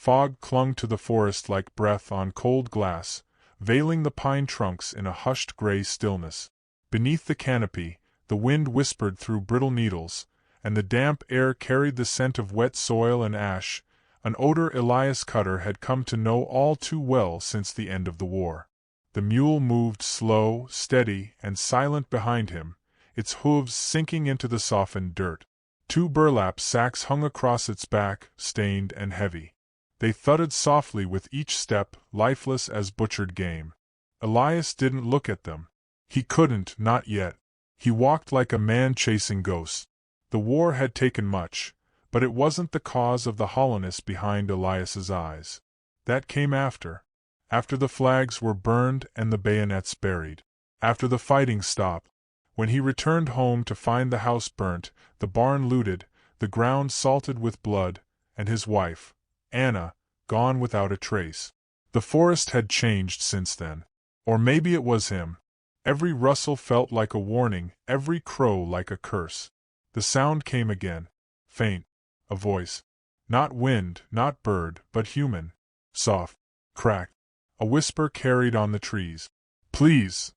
Fog clung to the forest like breath on cold glass, veiling the pine trunks in a hushed gray stillness. Beneath the canopy, the wind whispered through brittle needles, and the damp air carried the scent of wet soil and ash, an odor Elias Cutter had come to know all too well since the end of the war. The mule moved slow, steady, and silent behind him, its hooves sinking into the softened dirt. 2 burlap sacks hung across its back, stained and heavy. They thudded softly with each step, lifeless as butchered game. Elias didn't look at them. He couldn't, not yet. He walked like a man chasing ghosts. The war had taken much, but it wasn't the cause of the hollowness behind Elias's eyes. That came after. After the flags were burned and the bayonets buried. After the fighting stopped. When he returned home to find the house burnt, the barn looted, the ground salted with blood, and his wife, Anna, gone without a trace. The forest had changed since then. Or maybe it was him. Every rustle felt like a warning, every crow like a curse. The sound came again. Faint. A voice. Not wind, not bird, but human. Soft. Cracked. A whisper carried on the trees. Please!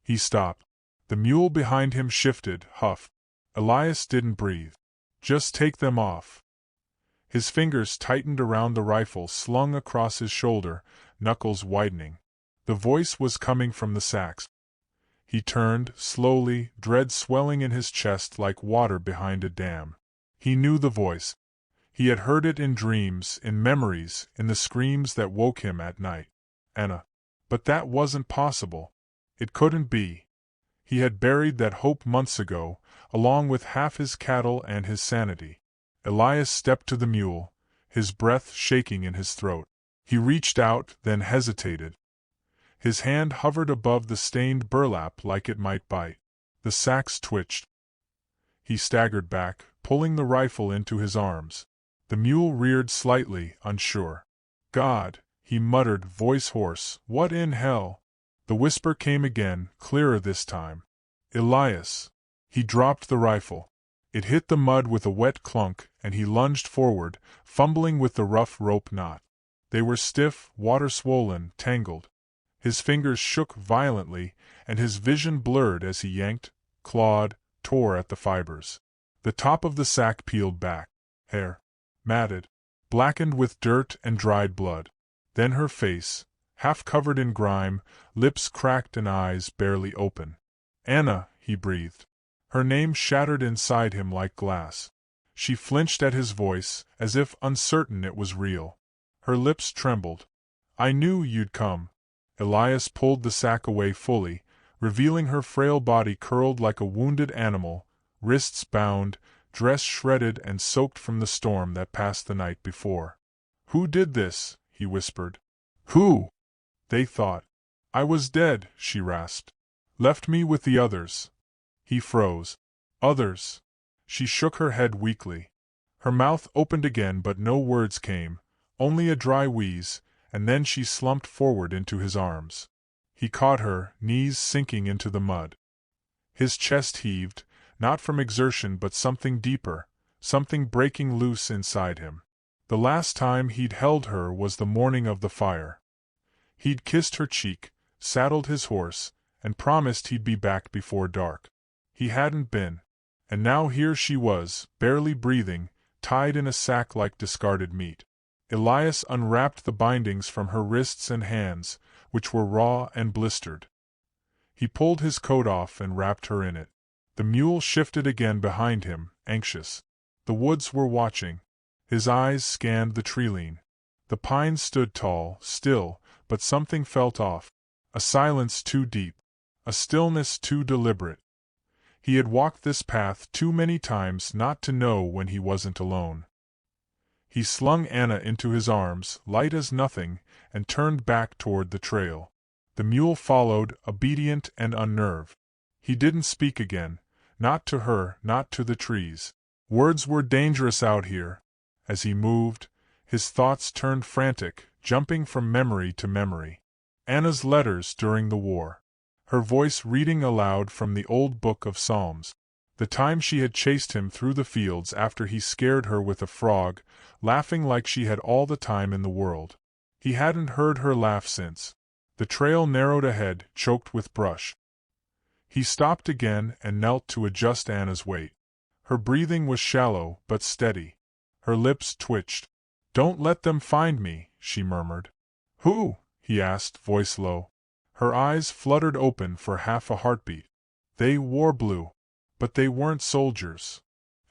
He stopped. The mule behind him shifted, huffed. Elias didn't breathe. Just take them off. His fingers tightened around the rifle slung across his shoulder, knuckles widening. The voice was coming from the sacks. He turned, slowly, dread swelling in his chest like water behind a dam. He knew the voice. He had heard it in dreams, in memories, in the screams that woke him at night. Anna. But that wasn't possible. It couldn't be. He had buried that hope months ago, along with half his cattle and his sanity. Elias stepped to the mule, his breath shaking in his throat. He reached out, then hesitated. His hand hovered above the stained burlap like it might bite. The sacks twitched. He staggered back, pulling the rifle into his arms. The mule reared slightly, unsure. God, he muttered, voice hoarse, what in hell? The whisper came again, clearer this time. Elias. He dropped the rifle. It hit the mud with a wet clunk, and he lunged forward, fumbling with the rough rope knot. They were stiff, water-swollen, tangled. His fingers shook violently, and his vision blurred as he yanked, clawed, tore at the fibers. The top of the sack peeled back. Hair. Matted. Blackened with dirt and dried blood. Then her face, half covered in grime, lips cracked and eyes barely open. Anna, he breathed. Her name shattered inside him like glass. She flinched at his voice, as if uncertain it was real. Her lips trembled. I knew you'd come. Elias pulled the sack away fully, revealing her frail body curled like a wounded animal, wrists bound, dress shredded and soaked from the storm that passed the night before. Who did this? He whispered. Who? They thought. I was dead, she rasped. Left me with the others. He froze. Others. She shook her head weakly. Her mouth opened again but no words came, only a dry wheeze, and then she slumped forward into his arms. He caught her, knees sinking into the mud. His chest heaved, not from exertion but something deeper, something breaking loose inside him. The last time he'd held her was the morning of the fire. He'd kissed her cheek, saddled his horse, and promised he'd be back before dark. He hadn't been. And now here she was, barely breathing, tied in a sack like discarded meat. Elias unwrapped the bindings from her wrists and hands, which were raw and blistered. He pulled his coat off and wrapped her in it. The mule shifted again behind him, anxious. The woods were watching. His eyes scanned the treeline. The pines stood tall, still, but something felt off. A silence too deep. A stillness too deliberate. He had walked this path too many times not to know when he wasn't alone. He slung Anna into his arms, light as nothing, and turned back toward the trail. The mule followed, obedient and unnerved. He didn't speak again, not to her, not to the trees. Words were dangerous out here. As he moved, his thoughts turned frantic, jumping from memory to memory. Anna's letters during the war. Her voice reading aloud from the old book of Psalms. The time she had chased him through the fields after he scared her with a frog, laughing like she had all the time in the world. He hadn't heard her laugh since. The trail narrowed ahead, choked with brush. He stopped again and knelt to adjust Anna's weight. Her breathing was shallow but steady. Her lips twitched. "Don't let them find me," she murmured. "Who?" he asked, voice low. Her eyes fluttered open for half a heartbeat. "They wore blue. But they weren't soldiers."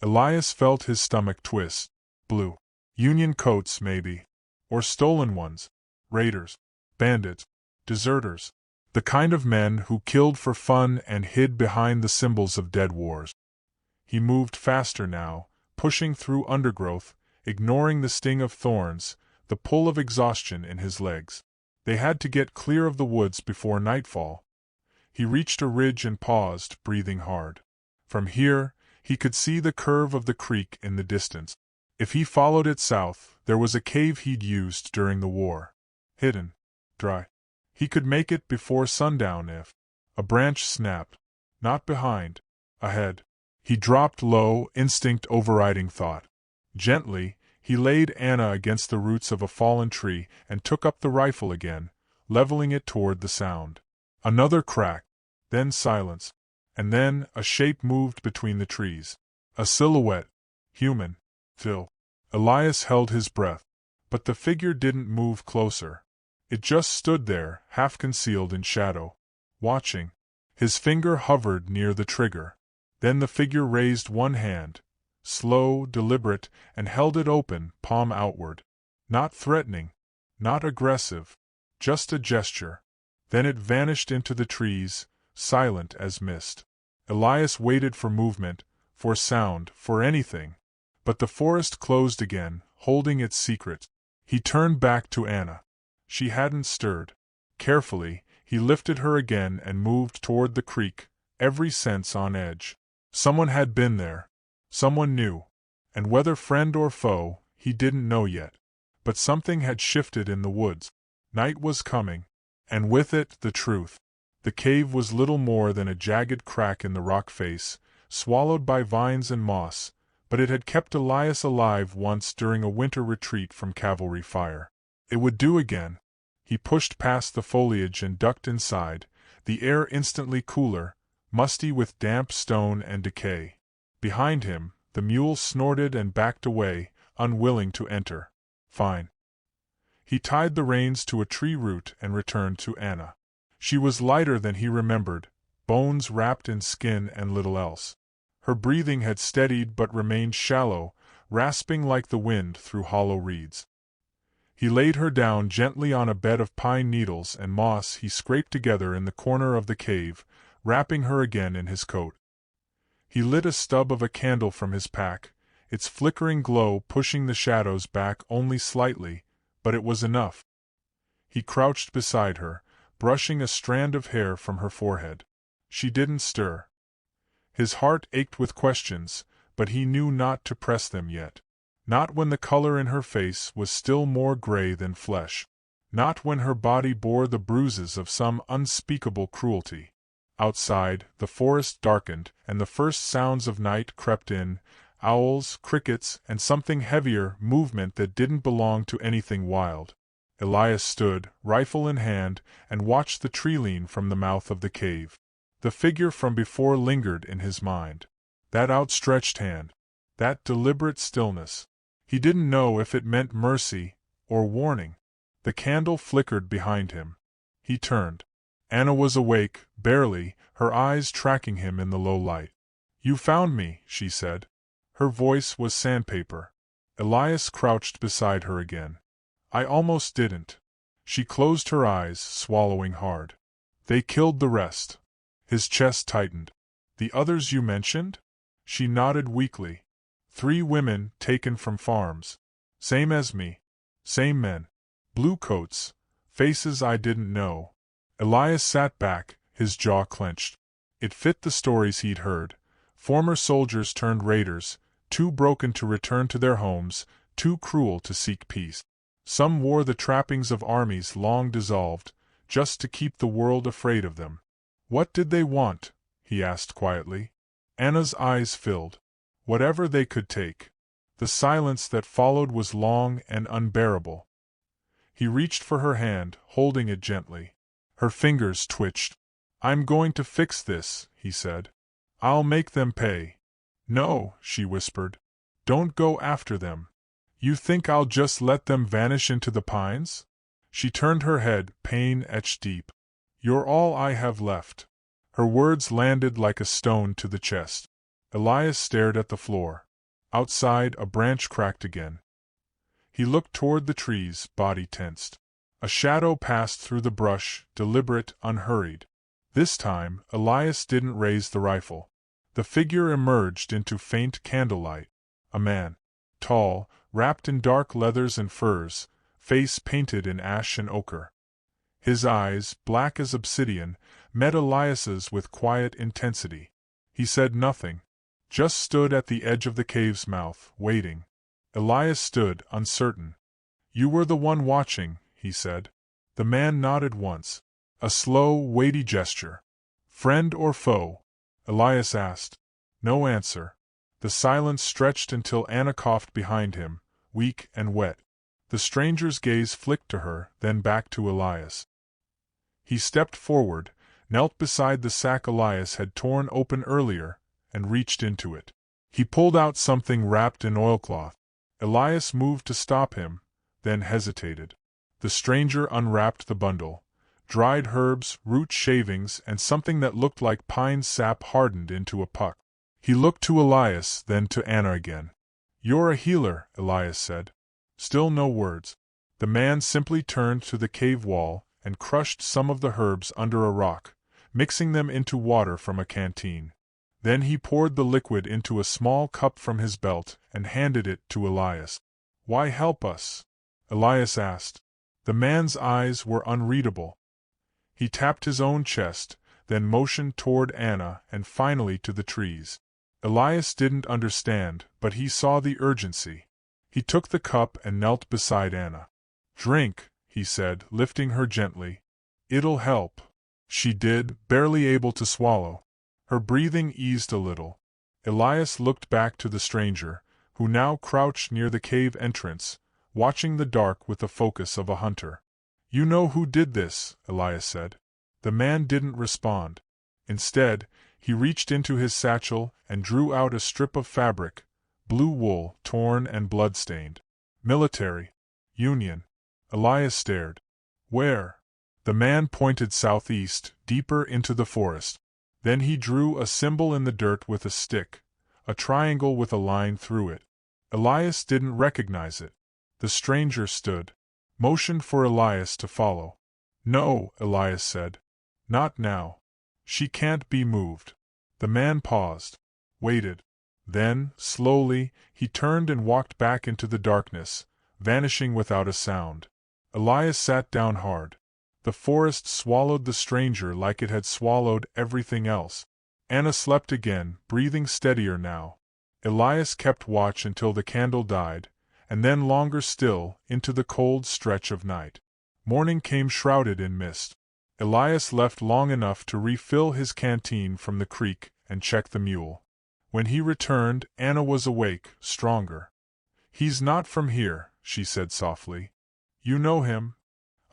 Elias felt his stomach twist. Blue. Union coats, maybe. Or stolen ones. Raiders. Bandits. Deserters. The kind of men who killed for fun and hid behind the symbols of dead wars. He moved faster now, pushing through undergrowth, ignoring the sting of thorns, the pull of exhaustion in his legs. They had to get clear of the woods before nightfall. He reached a ridge and paused, breathing hard. From here, he could see the curve of the creek in the distance. If he followed it south, there was a cave he'd used during the war. Hidden. Dry. He could make it before sundown if... A branch snapped. Not behind. Ahead. He dropped low, instinct overriding thought. Gently, he laid Anna against the roots of a fallen tree and took up the rifle again, leveling it toward the sound. Another crack. Then silence. And then a shape moved between the trees. A silhouette. Human. Phil. Elias held his breath. But the figure didn't move closer. It just stood there, half concealed in shadow. Watching. His finger hovered near the trigger. Then the figure raised one hand. Slow, deliberate, and held it open, palm outward. Not threatening. Not aggressive. Just a gesture. Then it vanished into the trees, silent as mist. Elias waited for movement, for sound, for anything. But the forest closed again, holding its secret. He turned back to Anna. She hadn't stirred. Carefully, he lifted her again and moved toward the creek, every sense on edge. Someone had been there. Someone new. And whether friend or foe, he didn't know yet. But something had shifted in the woods. Night was coming. And with it, the truth. The cave was little more than a jagged crack in the rock face, swallowed by vines and moss, but it had kept Elias alive once during a winter retreat from cavalry fire. It would do again. He pushed past the foliage and ducked inside, the air instantly cooler, musty with damp stone and decay. Behind him, the mule snorted and backed away, unwilling to enter. Fine. He tied the reins to a tree root and returned to Anna. She was lighter than he remembered, bones wrapped in skin and little else. Her breathing had steadied but remained shallow, rasping like the wind through hollow reeds. He laid her down gently on a bed of pine needles and moss he scraped together in the corner of the cave, wrapping her again in his coat. He lit a stub of a candle from his pack, its flickering glow pushing the shadows back only slightly, but it was enough. He crouched beside her, brushing a strand of hair from her forehead. She didn't stir. His heart ached with questions, but he knew not to press them yet. Not when the color in her face was still more gray than flesh. Not when her body bore the bruises of some unspeakable cruelty. Outside, the forest darkened, and the first sounds of night crept in, owls, crickets, and something heavier, movement that didn't belong to anything wild. Elias stood, rifle in hand, and watched the tree lean from the mouth of the cave. The figure from before lingered in his mind. That outstretched hand. That deliberate stillness. He didn't know if it meant mercy or warning. The candle flickered behind him. He turned. Anna was awake, barely, her eyes tracking him in the low light. "You found me," she said. Her voice was sandpaper. Elias crouched beside her again. "I almost didn't." She closed her eyes, swallowing hard. "They killed the rest." His chest tightened. "The others you mentioned?" She nodded weakly. 3 women taken from farms. Same as me. Same men. Blue coats. Faces I didn't know. Elias sat back, his jaw clenched. It fit the stories he'd heard. Former soldiers turned raiders, too broken to return to their homes, too cruel to seek peace. Some wore the trappings of armies long dissolved, just to keep the world afraid of them. "What did they want?" he asked quietly. Anna's eyes filled. Whatever they could take. The silence that followed was long and unbearable. He reached for her hand, holding it gently. Her fingers twitched. "I'm going to fix this," he said. "I'll make them pay." "No," she whispered. "Don't go after them. You think I'll just let them vanish into the pines?" She turned her head, pain etched deep. "You're all I have left." Her words landed like a stone to the chest. Elias stared at the floor. Outside, a branch cracked again. He looked toward the trees, body tensed. A shadow passed through the brush, deliberate, unhurried. This time, Elias didn't raise the rifle. The figure emerged into faint candlelight. A man. Tall, wrapped in dark leathers and furs, face painted in ash and ochre. His eyes, black as obsidian, met Elias's with quiet intensity. He said nothing. Just stood at the edge of the cave's mouth, waiting. Elias stood, uncertain. "You were the one watching," he said. The man nodded once. A slow, weighty gesture. "Friend or foe?" Elias asked. No answer. The silence stretched until Anna coughed behind him, weak and wet. The stranger's gaze flicked to her, then back to Elias. He stepped forward, knelt beside the sack Elias had torn open earlier, and reached into it. He pulled out something wrapped in oilcloth. Elias moved to stop him, then hesitated. The stranger unwrapped the bundle. Dried herbs, root shavings, and something that looked like pine sap hardened into a puck. He looked to Elias, then to Anna again. "You're a healer," Elias said. Still no words. The man simply turned to the cave wall and crushed some of the herbs under a rock, mixing them into water from a canteen. Then he poured the liquid into a small cup from his belt and handed it to Elias. "Why help us?" Elias asked. The man's eyes were unreadable. He tapped his own chest, then motioned toward Anna and finally to the trees. Elias didn't understand, but he saw the urgency. He took the cup and knelt beside Anna. "Drink," he said, lifting her gently. "It'll help." She did, barely able to swallow. Her breathing eased a little. Elias looked back to the stranger, who now crouched near the cave entrance, watching the dark with the focus of a hunter. "You know who did this," Elias said. The man didn't respond. Instead, he reached into his satchel and drew out a strip of fabric, blue wool, torn and blood-stained. "Military. Union." Elias stared. "Where?" The man pointed southeast, deeper into the forest. Then he drew a symbol in the dirt with a stick, a triangle with a line through it. Elias didn't recognize it. The stranger stood, motioned for Elias to follow. "No," Elias said. "Not now. She can't be moved." The man paused, waited. Then, slowly, he turned and walked back into the darkness, vanishing without a sound. Elias sat down hard. The forest swallowed the stranger like it had swallowed everything else. Anna slept again, breathing steadier now. Elias kept watch until the candle died, and then longer still, into the cold stretch of night. Morning came shrouded in mist. Elias left long enough to refill his canteen from the creek and check the mule. When he returned, Anna was awake, stronger. "He's not from here," she said softly. "You know him?"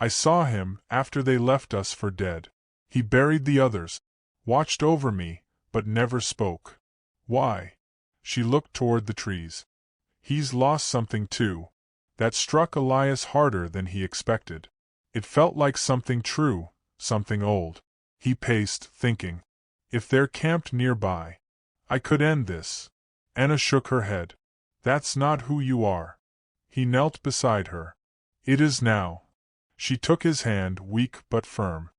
"I saw him, after they left us for dead. He buried the others, watched over me, but never spoke." "Why?" She looked toward the trees. "He's lost something too." That struck Elias harder than he expected. It felt like something true, something old. He paced, thinking. If they're camped nearby, I could end this. Anna shook her head. "That's not who you are." He knelt beside her. "It is now." She took his hand, weak but firm.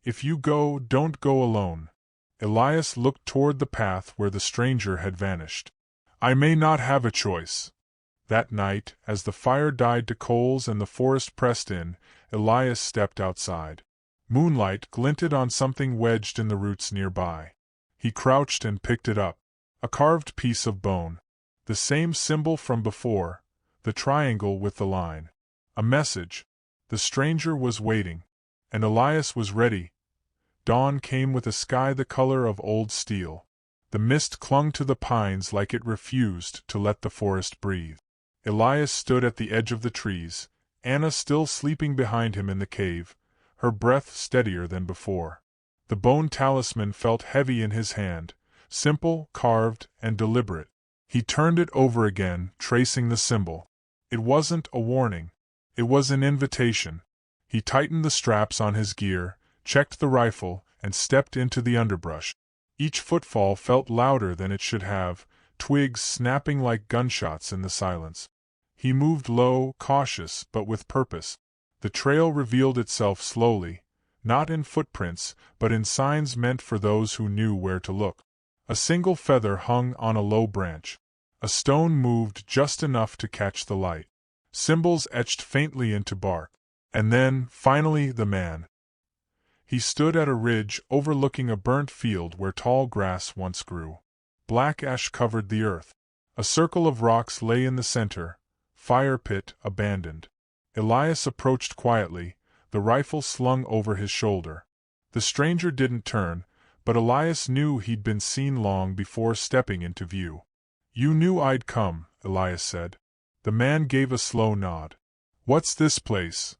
"If you go, don't go alone." Elias looked toward the path where the stranger had vanished. "I may not have a choice." That night, as the fire died to coals and the forest pressed in, Elias stepped outside. Moonlight glinted on something wedged in the roots nearby. He crouched and picked it up. A carved piece of bone. The same symbol from before, the triangle with the line. A message. The stranger was waiting. And Elias was ready. Dawn came with a sky the color of old steel. The mist clung to the pines like it refused to let the forest breathe. Elias stood at the edge of the trees, Anna still sleeping behind him in the cave, her breath steadier than before. The bone talisman felt heavy in his hand, simple, carved, and deliberate. He turned it over again, tracing the symbol. It wasn't a warning. It was an invitation. He tightened the straps on his gear, checked the rifle, and stepped into the underbrush. Each footfall felt louder than it should have, twigs snapping like gunshots in the silence. He moved low, cautious, but with purpose. The trail revealed itself slowly, not in footprints, but in signs meant for those who knew where to look. A single feather hung on a low branch. A stone moved just enough to catch the light. Symbols etched faintly into bark. And then, finally, the man. He stood at a ridge overlooking a burnt field where tall grass once grew. Black ash covered the earth. A circle of rocks lay in the center, fire pit abandoned. Elias approached quietly, the rifle slung over his shoulder. The stranger didn't turn, but Elias knew he'd been seen long before stepping into view. "You knew I'd come," Elias said. The man gave a slow nod. "What's this place?"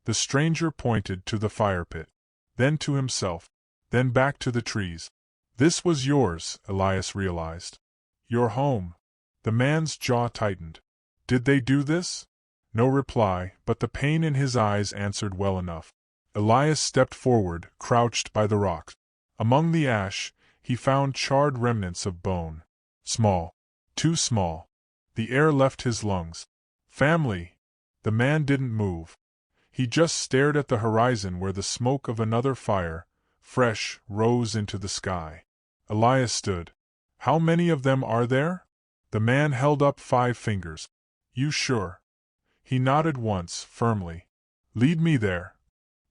The stranger pointed to the fire pit, then to himself, then back to the trees. "This was yours," Elias realized. "Your home." The man's jaw tightened. "Did they do this?" No reply, but the pain in his eyes answered well enough. Elias stepped forward, crouched by the rocks. Among the ash, he found charred remnants of bone. Small. Too small. The air left his lungs. "Family!" The man didn't move. He just stared at the horizon where the smoke of another fire, fresh, rose into the sky. Elias stood. "How many of them are there?" The man held up 5 fingers. "You sure?" He nodded once, firmly. "Lead me there."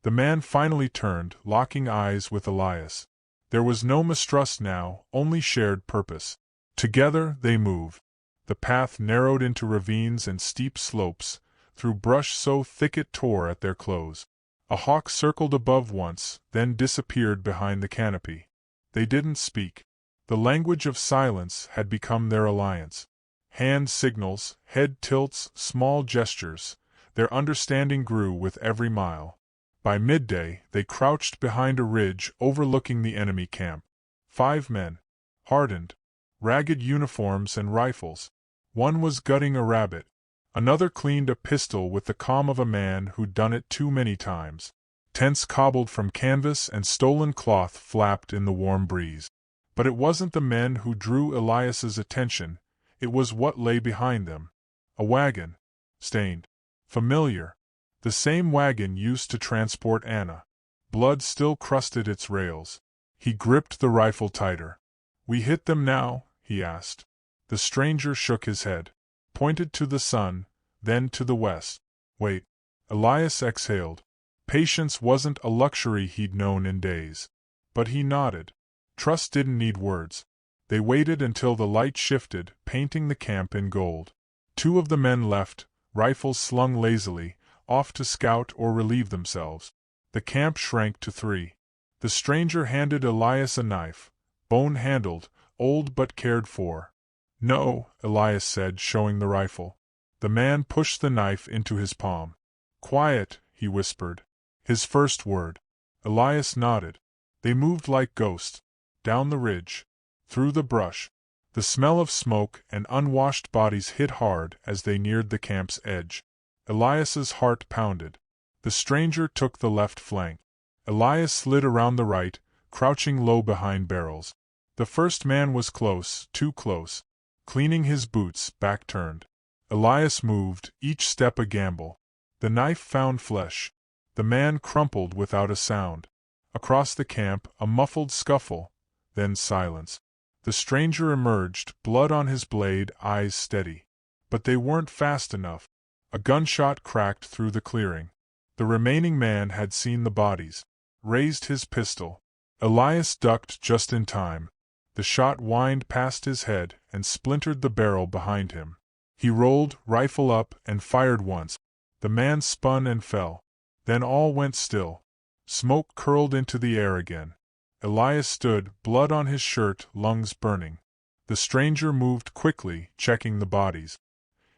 The man finally turned, locking eyes with Elias. There was no mistrust now, only shared purpose. Together they moved. The path narrowed into ravines and steep slopes, through brush so thick it tore at their clothes. A hawk circled above once, then disappeared behind the canopy. They didn't speak. The language of silence had become their alliance. Hand signals, head tilts, small gestures, their understanding grew with every mile. By midday, they crouched behind a ridge overlooking the enemy camp. 5 men. Hardened. Ragged uniforms and rifles. One was gutting a rabbit. Another cleaned a pistol with the calm of a man who'd done it too many times. Tents cobbled from canvas and stolen cloth flapped in the warm breeze. But it wasn't the men who drew Elias's attention, it was what lay behind them. A wagon. Stained. Familiar. The same wagon used to transport Anna. Blood still crusted its rails. He gripped the rifle tighter. "We hit them now?" he asked. The stranger shook his head. Pointed to the sun, then to the west. "Wait." Elias exhaled. Patience wasn't a luxury he'd known in days. But he nodded. Trust didn't need words. They waited until the light shifted, painting the camp in gold. 2 of the men left, rifles slung lazily, off to scout or relieve themselves. The camp shrank to 3. The stranger handed Elias a knife, bone-handled, old but cared for. "No," Elias said, showing the rifle. The man pushed the knife into his palm. "Quiet," he whispered. His first word. Elias nodded. They moved like ghosts. Down the ridge. Through the brush. The smell of smoke and unwashed bodies hit hard as they neared the camp's edge. Elias's heart pounded. The stranger took the left flank. Elias slid around the right, crouching low behind barrels. The first man was close, too close. Cleaning his boots, back turned. Elias moved, each step a gamble. The knife found flesh. The man crumpled without a sound. Across the camp, a muffled scuffle, then silence. The stranger emerged, blood on his blade, eyes steady. But they weren't fast enough. A gunshot cracked through the clearing. The remaining man had seen the bodies. Raised his pistol. Elias ducked just in time. The shot whined past his head and splintered the barrel behind him. He rolled, rifle up, and fired once. The man spun and fell. Then all went still. Smoke curled into the air again. Elias stood, blood on his shirt, lungs burning. The stranger moved quickly, checking the bodies.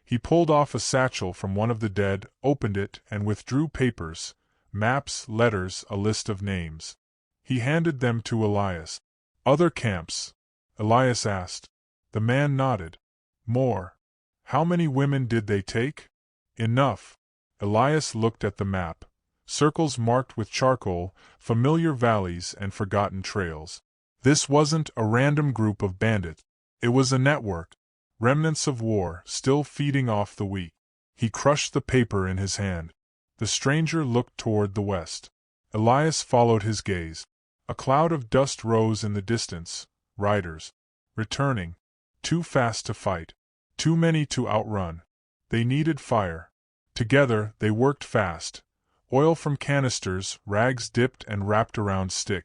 He pulled off a satchel from one of the dead, opened it, and withdrew papers, maps, letters, a list of names. He handed them to Elias. "Other camps?" Elias asked. The man nodded. "More. How many women did they take?" "Enough." Elias looked at the map. Circles marked with charcoal, familiar valleys and forgotten trails. This wasn't a random group of bandits. It was a network. Remnants of war, still feeding off the weak. He crushed the paper in his hand. The stranger looked toward the west. Elias followed his gaze. A cloud of dust rose in the distance. Riders. Returning. Too fast to fight. Too many to outrun. They needed fire. Together, they worked fast. Oil from canisters, rags dipped and wrapped around stick.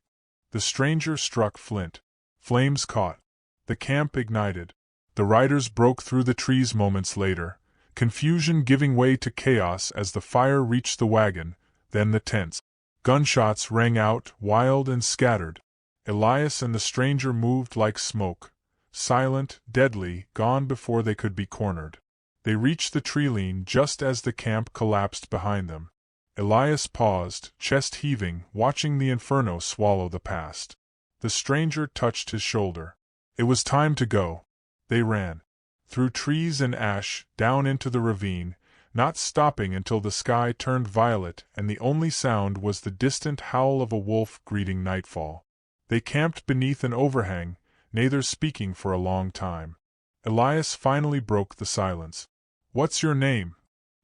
The stranger struck flint. Flames caught. The camp ignited. The riders broke through the trees moments later, confusion giving way to chaos as the fire reached the wagon, then the tents. Gunshots rang out, wild and scattered. Elias and the stranger moved like smoke, silent, deadly, gone before they could be cornered. They reached the tree-line just as the camp collapsed behind them. Elias paused, chest heaving, watching the inferno swallow the past. The stranger touched his shoulder. It was time to go. They ran. Through trees and ash, down into the ravine, not stopping until the sky turned violet and the only sound was the distant howl of a wolf greeting nightfall. They camped beneath an overhang, neither speaking for a long time. Elias finally broke the silence. "What's your name?"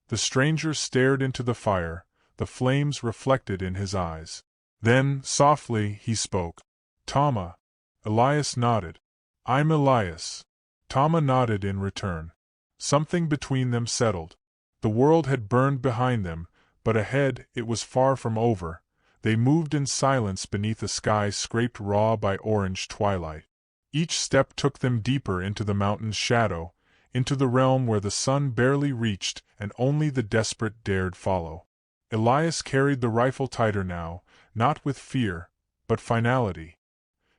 The stranger stared into the fire, the flames reflected in his eyes. Then, softly, he spoke. "Tama." Elias nodded. "I'm Elias." Tama nodded in return. Something between them settled. The world had burned behind them, but ahead it was far from over. They moved in silence beneath a sky scraped raw by orange twilight. Each step took them deeper into the mountain's shadow, into the realm where the sun barely reached and only the desperate dared follow. Elias carried the rifle tighter now, not with fear, but finality.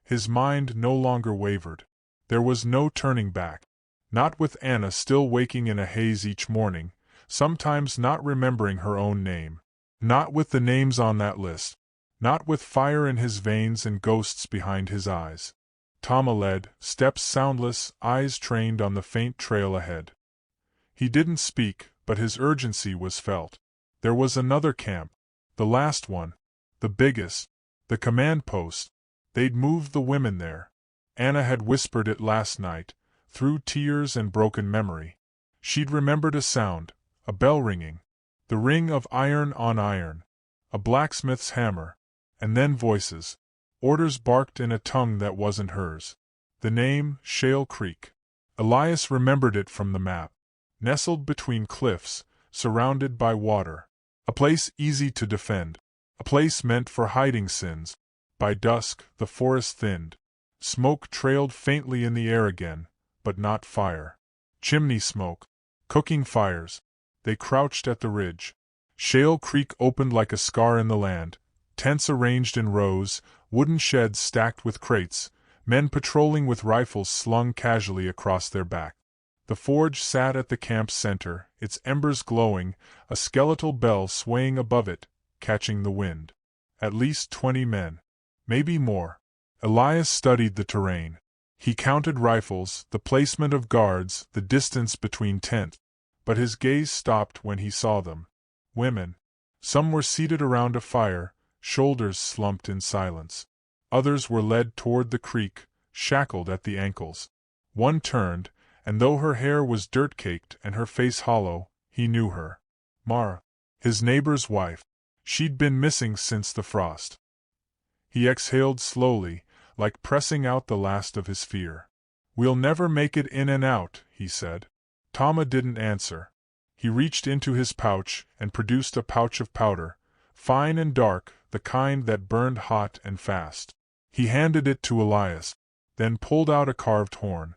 His mind no longer wavered. There was no turning back. Not with Anna still waking in a haze each morning, sometimes not remembering her own name. Not with the names on that list. Not with fire in his veins and ghosts behind his eyes. Tama led, steps soundless, eyes trained on the faint trail ahead. He didn't speak, but his urgency was felt. There was another camp. The last one. The biggest. The command post. They'd moved the women there. Anna had whispered it last night, through tears and broken memory. She'd remembered a sound, a bell ringing. The ring of iron on iron. A blacksmith's hammer. And then voices. Orders barked in a tongue that wasn't hers. The name, Shale Creek. Elias remembered it from the map. Nestled between cliffs, surrounded by water. A place easy to defend. A place meant for hiding sins. By dusk, the forest thinned. Smoke trailed faintly in the air again, but not fire. Chimney smoke. Cooking fires. They crouched at the ridge. Shale Creek opened like a scar in the land. Tents arranged in rows, wooden sheds stacked with crates, men patrolling with rifles slung casually across their back. The forge sat at the camp's center, its embers glowing, a skeletal bell swaying above it, catching the wind. At least 20 men. Maybe more. Elias studied the terrain. He counted rifles, the placement of guards, the distance between tents. But his gaze stopped when he saw them. Women. Some were seated around a fire, shoulders slumped in silence. Others were led toward the creek, shackled at the ankles. One turned, and though her hair was dirt-caked and her face hollow, he knew her. Mara. His neighbor's wife. She'd been missing since the frost. He exhaled slowly, like pressing out the last of his fear. "We'll never make it in and out," he said. Tama didn't answer. He reached into his pouch and produced a pouch of powder, fine and dark, the kind that burned hot and fast. He handed it to Elias, then pulled out a carved horn.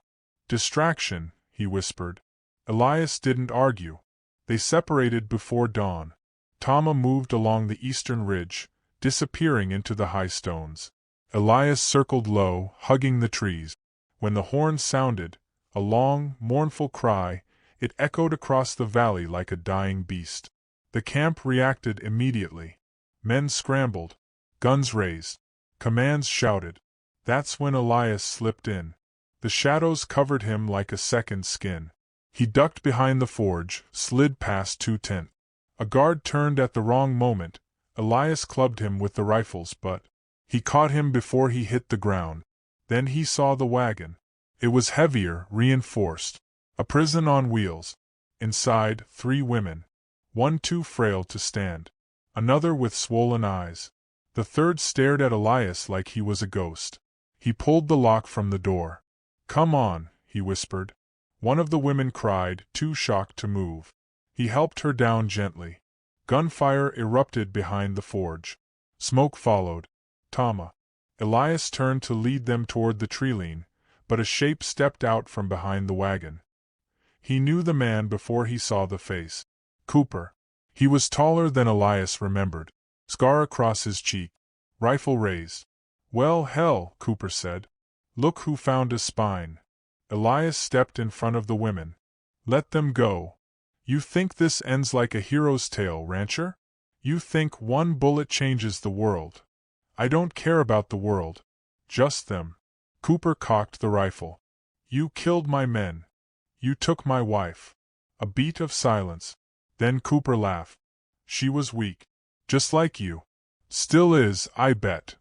"Distraction," he whispered. Elias didn't argue. They separated before dawn. Tama moved along the eastern ridge, disappearing into the high stones. Elias circled low, hugging the trees. When the horn sounded, a long, mournful cry, it echoed across the valley like a dying beast. The camp reacted immediately. Men scrambled, guns raised, commands shouted. That's when Elias slipped in. The shadows covered him like a second skin. He ducked behind the forge, slid past two tents. A guard turned at the wrong moment. Elias clubbed him with the rifles, but he caught him before he hit the ground. Then he saw the wagon. It was heavier, reinforced. A prison on wheels. Inside, 3 women. One too frail to stand. Another with swollen eyes. The third stared at Elias like he was a ghost. He pulled the lock from the door. "Come on," he whispered. One of the women cried, too shocked to move. He helped her down gently. Gunfire erupted behind the forge. Smoke followed. "Tama." Elias turned to lead them toward the treeline, but a shape stepped out from behind the wagon. He knew the man before he saw the face. Cooper. He was taller than Elias remembered. Scar across his cheek. Rifle raised. "Well, hell," Cooper said. "Look who found a spine." Elias stepped in front of the women. "Let them go. You think this ends like a hero's tale, rancher? You think one bullet changes the world? I don't care about the world. Just them." Cooper cocked the rifle. "You killed my men. You took my wife." A beat of silence. Then Cooper laughed. "She was weak. Just like you. Still is, I bet."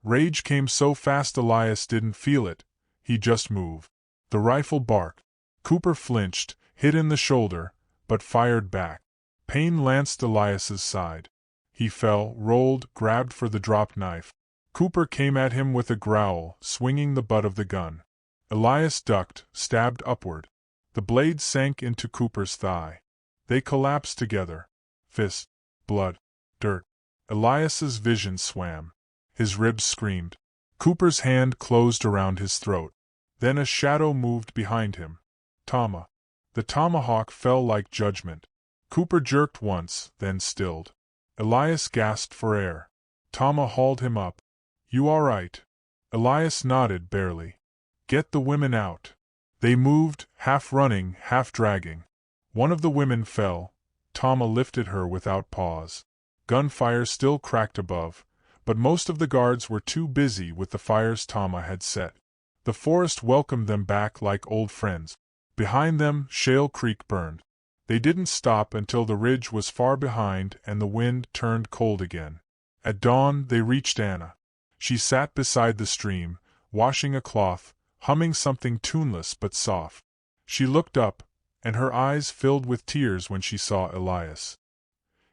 Rage came so fast Elias didn't feel it. He just moved. The rifle barked. Cooper flinched, hit in the shoulder, but fired back. Pain lanced Elias's side. He fell, rolled, grabbed for the dropped knife. Cooper came at him with a growl, swinging the butt of the gun. Elias ducked, stabbed upward. The blade sank into Cooper's thigh. They collapsed together. Fist, blood, dirt. Elias's vision swam. His ribs screamed. Cooper's hand closed around his throat. Then a shadow moved behind him. Tama. The tomahawk fell like judgment. Cooper jerked once, then stilled. Elias gasped for air. Tama hauled him up. "You all right?" Elias nodded barely. "Get the women out." They moved, half running, half dragging. One of the women fell. Tama lifted her without pause. Gunfire still cracked above, but most of the guards were too busy with the fires Tama had set. The forest welcomed them back like old friends. Behind them, Shale Creek burned. They didn't stop until the ridge was far behind and the wind turned cold again. At dawn, they reached Anna. She sat beside the stream, washing a cloth, humming something tuneless but soft. She looked up, and her eyes filled with tears when she saw Elias.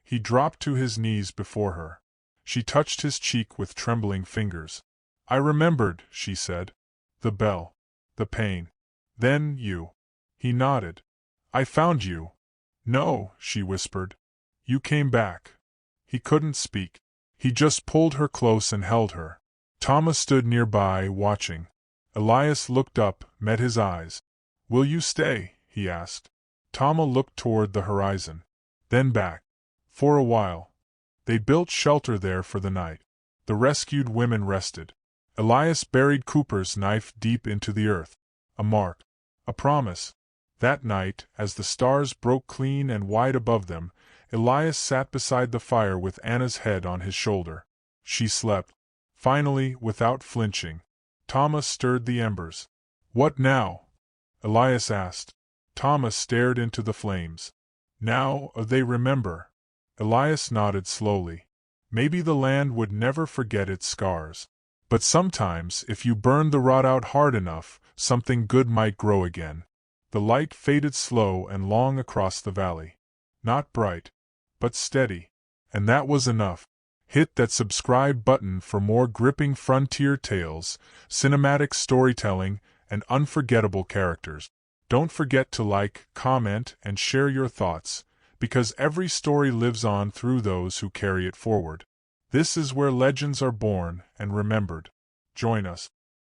He dropped to his knees before her. She touched his cheek with trembling fingers. "I remembered," she said. "The bell. The pain. Then you." He nodded. "I found you." "No," she whispered. "You came back." He couldn't speak. He just pulled her close and held her. Tama stood nearby, watching. Elias looked up, met his eyes. "Will you stay?" he asked. Tama looked toward the horizon. Then back. For a while. They built shelter there for the night. The rescued women rested. Elias buried Cooper's knife deep into the earth. A mark. A promise. That night, as the stars broke clean and wide above them, Elias sat beside the fire with Anna's head on his shoulder. She slept. Finally, without flinching. Tama stirred the embers. "What now?" Elias asked. Tama stared into the flames. "Now, they remember." Elias nodded slowly. Maybe the land would never forget its scars. But sometimes, if you burn the rot out hard enough, something good might grow again. The light faded slow and long across the valley. Not bright, but steady. And that was enough. Hit that subscribe button for more gripping frontier tales, cinematic storytelling, and unforgettable characters. Don't forget to like, comment, and share your thoughts, because every story lives on through those who carry it forward. This is where legends are born and remembered. Join us.